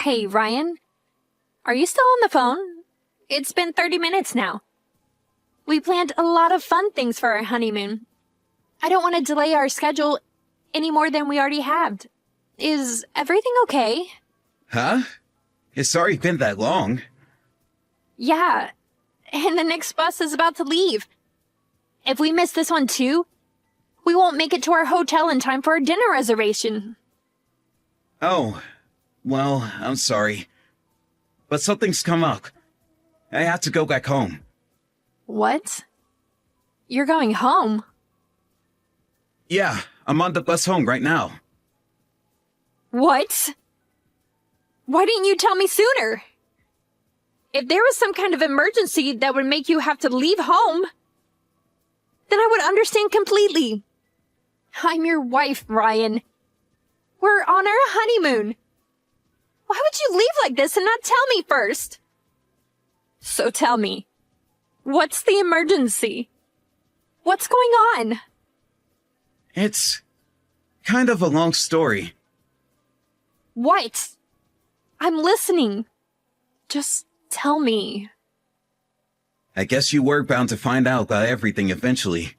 Hey, Ryan? Are you still on the phone? It's been 30 minutes now. We planned a lot of fun things for our honeymoon. I don't want to delay our schedule any more than we already have. Is everything okay? Huh? It's already been that long. Yeah, and the next bus is about to leave. If we miss this one too, we won't make it to our hotel in time for our dinner reservation. Oh, well, I'm sorry. But something's come up. I have to go back home. What? You're going home? Yeah, I'm on the bus home right now. What? Why didn't you tell me sooner? If there was some kind of emergency that would make you have to leave home, then I would understand completely. I'm your wife, Ryan. We're on our honeymoon. Why would you leave like this and not tell me first? So tell me, what's the emergency? What's going on? It's kind of a long story. What? I'm listening. Just tell me. I guess you were bound to find out about everything eventually.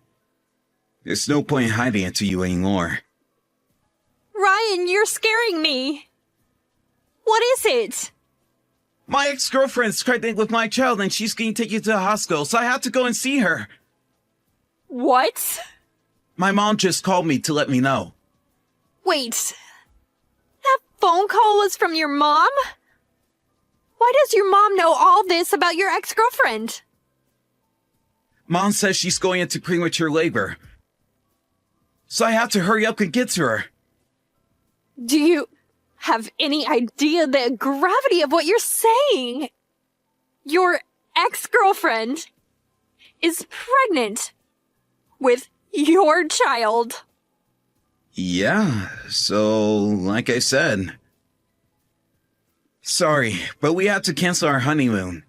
There's no point in hiding it to you anymore. Ryan, you're scaring me. What is it? My ex-girlfriend's pregnant with my child and she's getting taken to the hospital, so I have to go and see her. What? My mom just called me to let me know. Wait. That phone call was from your mom? Why does your mom know all this about your ex-girlfriend? Mom says she's going into premature labor. So I have to hurry up and get to her. Do you have any idea the gravity of what you're saying? Your ex-girlfriend is pregnant with your child. Yeah, so like I said. Sorry, but we have to cancel our honeymoon.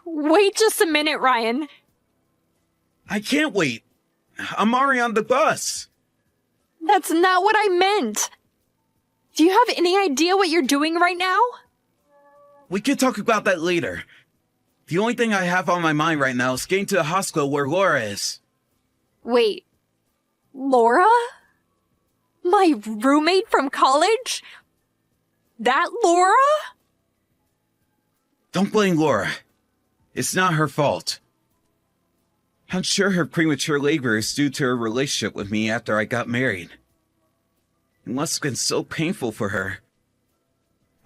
Wait just a minute, Ryan. I can't wait. I'm already on the bus. That's not what I meant. Do you have any idea what you're doing right now? We can talk about that later. The only thing I have on my mind right now is getting to the hospital where Laura is. Wait, Laura? My roommate from college? That Laura? Don't blame Laura. It's not her fault. I'm sure her premature labor is due to her relationship with me after I got married. It must have been so painful for her.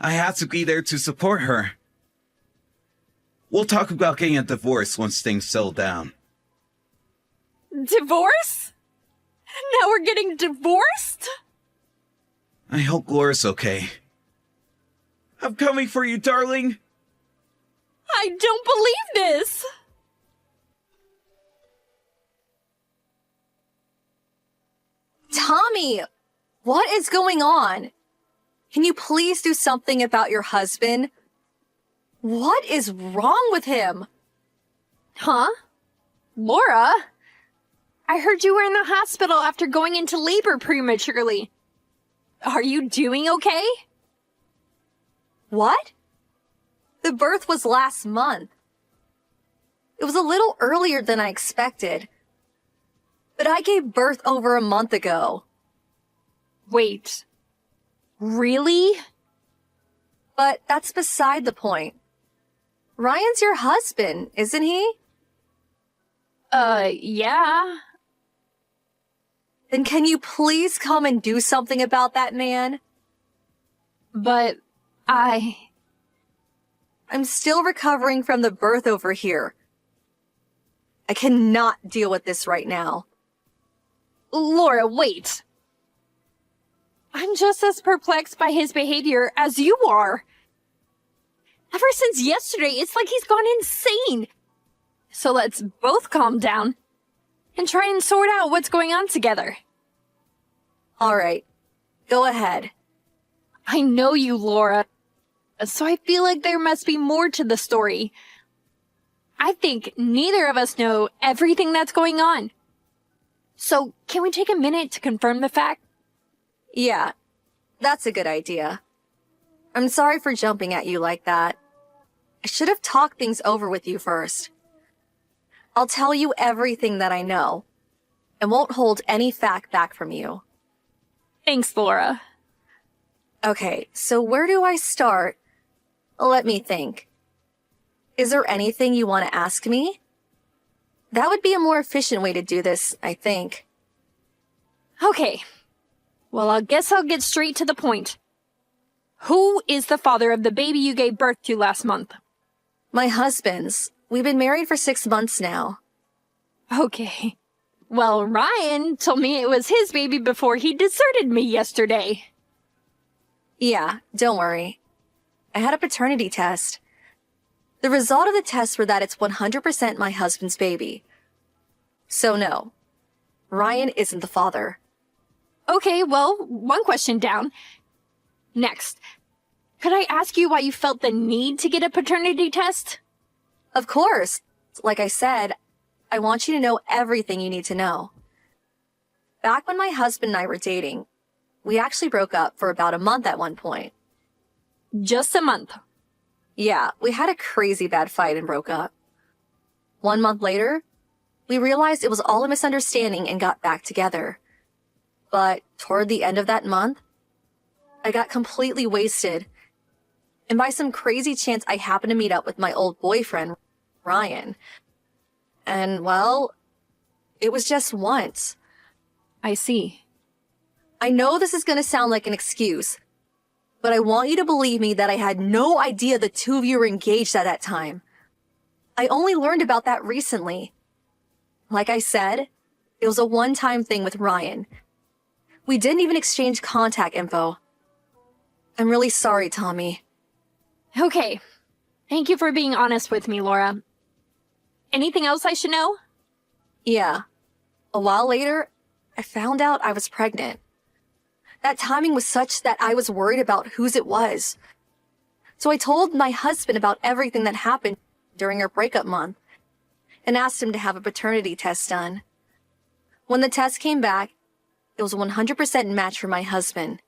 I had to be there to support her. We'll talk about getting a divorce once things settle down. Divorce? Now we're getting divorced? I hope Laura's okay. I'm coming for you, darling. I don't believe this. Tommy, what is going on? Can you please do something about your husband? What is wrong with him? Huh? Laura? I heard you were in the hospital after going into labor prematurely. Are you doing okay? What? The birth was last month. It was a little earlier than I expected. But I gave birth over a month ago. Wait. Really? But that's beside the point. Ryan's your husband, isn't he? Yeah. Then can you please come and do something about that man? But I'm still recovering from the birth over here. I cannot deal with this right now. Laura, wait. I'm just as perplexed by his behavior as you are. Ever since yesterday, it's like he's gone insane. So let's both calm down and try and sort out what's going on together. All right, go ahead. I know you, Laura, so I feel like there must be more to the story. I think neither of us know everything that's going on. So can we take a minute to confirm the fact? Yeah, that's a good idea. I'm sorry for jumping at you like that. I should have talked things over with you first. I'll tell you everything that I know, and won't hold any fact back from you. Thanks, Laura. Okay, so where do I start? Let me think. Is there anything you want to ask me? That would be a more efficient way to do this, I think. Okay. Well, I guess I'll get straight to the point. Who is the father of the baby you gave birth to last month? My husband's. We've been married for 6 months now. Okay. Well, Ryan told me it was his baby before he deserted me yesterday. Yeah, don't worry. I had a paternity test. The result of the test were that it's 100% my husband's baby. So no, Ryan isn't the father. Okay, well, one question down. Next, could I ask you why you felt the need to get a paternity test? Of course. Like I said, I want you to know everything you need to know. Back when my husband and I were dating, we actually broke up for about a month at one point. Just a month. Yeah, we had a crazy bad fight and broke up. 1 month later, we realized it was all a misunderstanding and got back together. But toward the end of that month, I got completely wasted. And by some crazy chance, I happened to meet up with my old boyfriend, Ryan. And, well, it was just once. I see. I know this is going to sound like an excuse, but I want you to believe me that I had no idea the two of you were engaged at that time. I only learned about that recently. Like I said, it was a one-time thing with Ryan. We didn't even exchange contact info. I'm really sorry, Tommy. Okay. Thank you for being honest with me, Laura. Anything else I should know? Yeah. A while later, I found out I was pregnant. That timing was such that I was worried about whose it was. So I told my husband about everything that happened during our breakup month and asked him to have a paternity test done. When the test came back, it was a 100% match for my husband.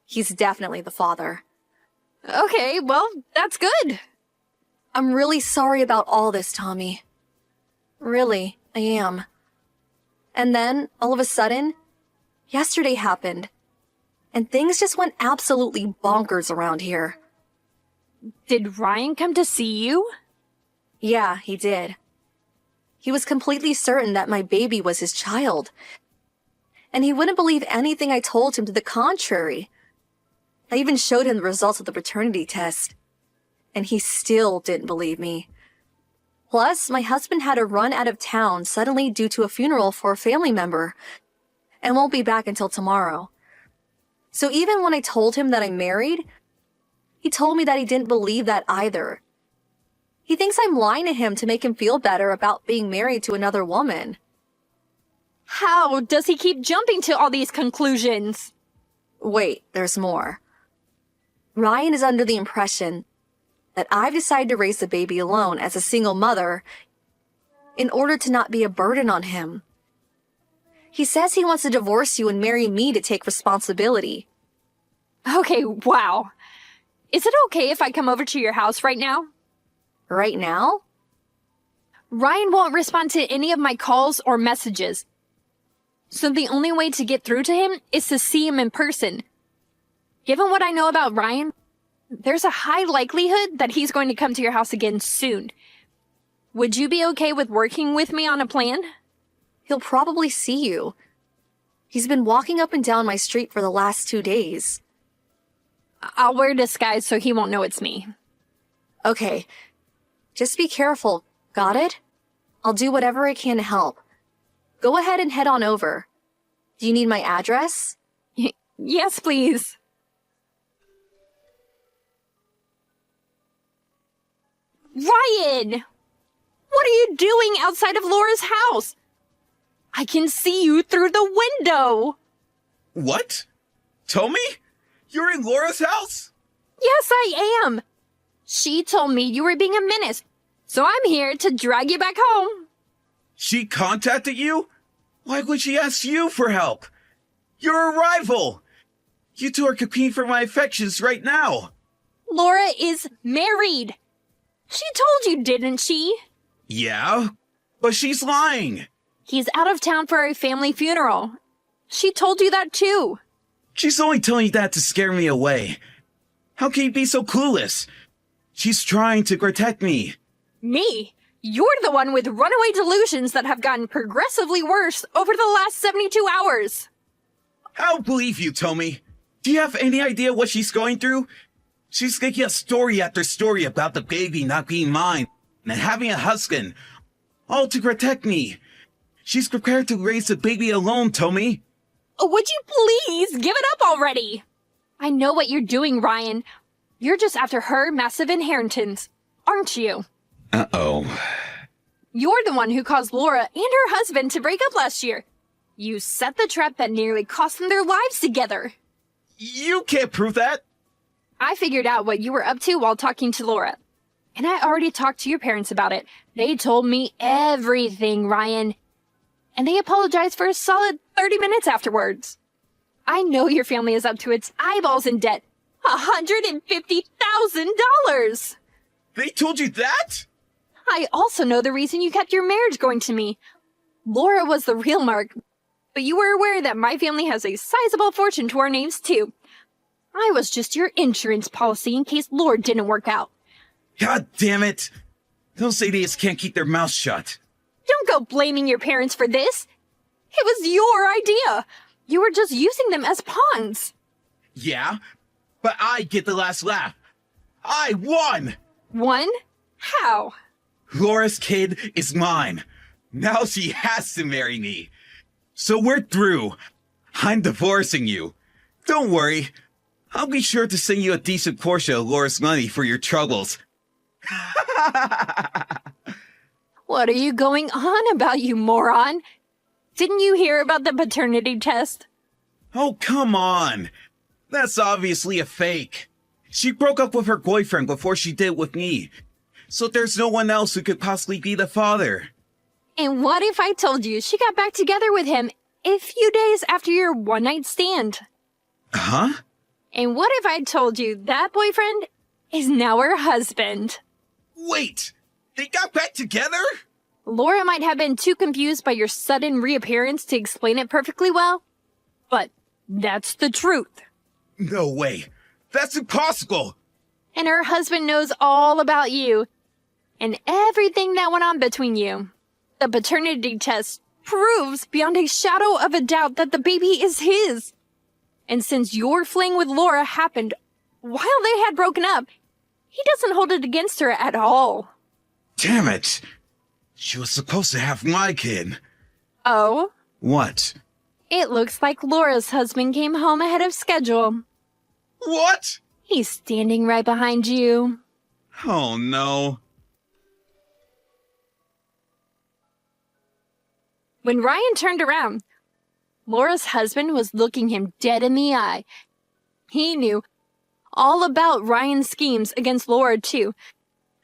He's definitely the father. Okay, well, that's good. I'm really sorry about all this, Tommy. Really, I am. And then, all of a sudden, yesterday happened. And things just went absolutely bonkers around here. Did Ryan come to see you? Yeah, he did. He was completely certain that my baby was his child. And he wouldn't believe anything I told him to the contrary. I even showed him the results of the paternity test. And he still didn't believe me. Plus, my husband had to run out of town suddenly due to a funeral for a family member, and won't be back until tomorrow. So even when I told him that I'm married, he told me that he didn't believe that either. He thinks I'm lying to him to make him feel better about being married to another woman. How does he keep jumping to all these conclusions? Wait, there's more. Ryan is under the impression that I've decided to raise the baby alone as a single mother in order to not be a burden on him. He says he wants to divorce you and marry me to take responsibility. Okay, wow. Is it okay if I come over to your house right now? Right now? Ryan won't respond to any of my calls or messages. So the only way to get through to him is to see him in person. Given what I know about Ryan, there's a high likelihood that he's going to come to your house again soon. Would you be okay with working with me on a plan? He'll probably see you. He's been walking up and down my street for the last 2 days. I'll wear a disguise so he won't know it's me. Okay. Just be careful, got it? I'll do whatever I can to help. Go ahead and head on over. Do you need my address? Yes, please. Ryan! What are you doing outside of Laura's house? I can see you through the window! What? Tommy? You're in Laura's house? Yes, I am! She told me you were being a menace, so I'm here to drag you back home. She contacted you? Why would she ask you for help? You're a rival. You two are competing for my affections right now. Laura is married. She told you, didn't she? Yeah, but she's lying. He's out of town for a family funeral. She told you that too. She's only telling you that to scare me away. How can you be so clueless? She's trying to protect me. Me? You're the one with runaway delusions that have gotten progressively worse over the last 72 hours. I don't believe you, Tommy. Do you have any idea what she's going through? She's making up story after story about the baby not being mine and having a husband, all to protect me. She's prepared to raise the baby alone, Tommy. Would you please give it up already? I know what you're doing, Ryan. You're just after her massive inheritance, aren't you? Uh-oh. You're the one who caused Laura and her husband to break up last year. You set the trap that nearly cost them their lives together. You can't prove that. I figured out what you were up to while talking to Laura. And I already talked to your parents about it. They told me everything, Ryan. And they apologized for a solid 30 minutes afterwards. I know your family is up to its eyeballs in debt. $150,000! They told you that? I also know the reason you kept your marriage going to me. Laura was the real Mark, but you were aware that my family has a sizable fortune to our names too. I was just your insurance policy in case Laura didn't work out. God damn it. Those idiots can't keep their mouths shut. Don't go blaming your parents for this. It was your idea. You were just using them as pawns. Yeah, but I get the last laugh. I won! One? How? Laura's kid is mine. Now she has to marry me. So we're through. I'm divorcing you. Don't worry. I'll be sure to send you a decent portion of Laura's money for your troubles. What are you going on about, you moron? Didn't you hear about the paternity test? Oh, come on. That's obviously a fake. She broke up with her boyfriend before she did with me. So there's no one else who could possibly be the father. And what if I told you she got back together with him a few days after your one-night stand? Huh? And what if I told you that boyfriend is now her husband? Wait, they got back together? Laura might have been too confused by your sudden reappearance to explain it perfectly well, but that's the truth. No way. That's impossible. And her husband knows all about you and everything that went on between you. The paternity test proves beyond a shadow of a doubt that the baby is his. And since your fling with Laura happened while they had broken up, he doesn't hold it against her at all. Damn it. She was supposed to have my kid. Oh? What? It looks like Laura's husband came home ahead of schedule. What? He's standing right behind you. Oh, no. When Ryan turned around, Laura's husband was looking him dead in the eye. He knew all about Ryan's schemes against Laura, too.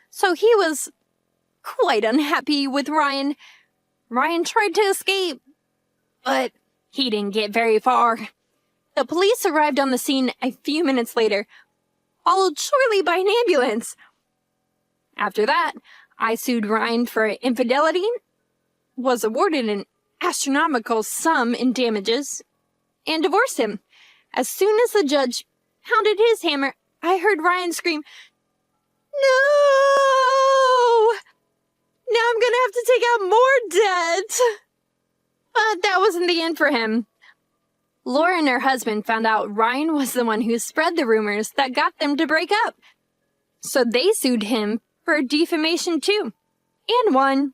So he was quite unhappy with Ryan. Ryan tried to escape, but he didn't get very far. The police arrived on the scene a few minutes later, followed shortly by an ambulance. After that, I sued Ryan for infidelity, was awarded an astronomical sum in damages, and divorced him. As soon as the judge pounded his hammer, I heard Ryan scream, "No! Now I'm gonna have to take out more debt!" But that wasn't the end for him. Laura and her husband found out Ryan was the one who spread the rumors that got them to break up. So they sued him for defamation too, and won.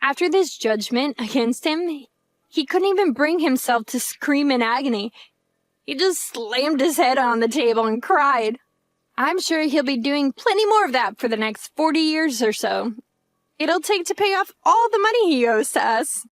After this judgment against him, he couldn't even bring himself to scream in agony. He just slammed his head on the table and cried. I'm sure he'll be doing plenty more of that for the next 40 years or so. It'll take to pay off all the money he owes to us.